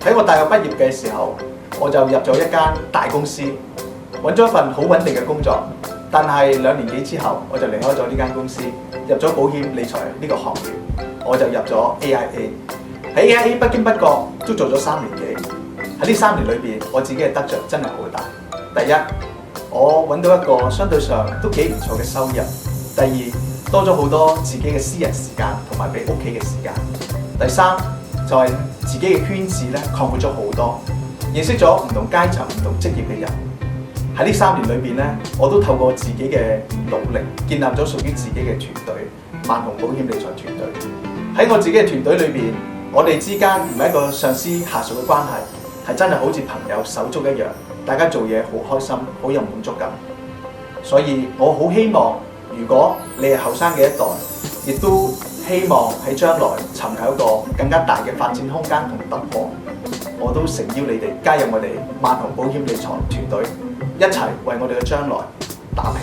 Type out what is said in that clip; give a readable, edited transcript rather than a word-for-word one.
喺我大學畢業嘅時候，我就入咗一間大公司，揾咗一份好穩定嘅工作。但係2年幾之後，我就離開咗呢間公司，入咗保險理財呢個行業，我就入咗 AIA。喺 AIA 不經不覺都做咗3年幾。喺呢3年裏邊，我自己嘅得着真係好大。第一，我揾到一個相對上都幾唔錯嘅收入；第二，多咗好多自己嘅私人時間同埋俾屋企嘅時間；第三，就係自己嘅圈子咧擴闊咗好多，認識咗唔同階層、唔同職業嘅人。喺呢3年裏邊咧，我都透過自己嘅努力，建立咗屬於自己嘅團隊——萬鴻保險理財團隊。喺我自己嘅團隊裏邊，我哋之間唔係一個上司下屬嘅關係，係真係好似朋友手足一樣，大家做嘢好開心，好有滿足感。所以我好希望，如果你係後生嘅一代，亦都希望喺將來尋求一個更加大嘅發展空間同突破，我都誠邀你哋加入我哋萬鴻保險理財團隊，一齊為我哋嘅將來打拼。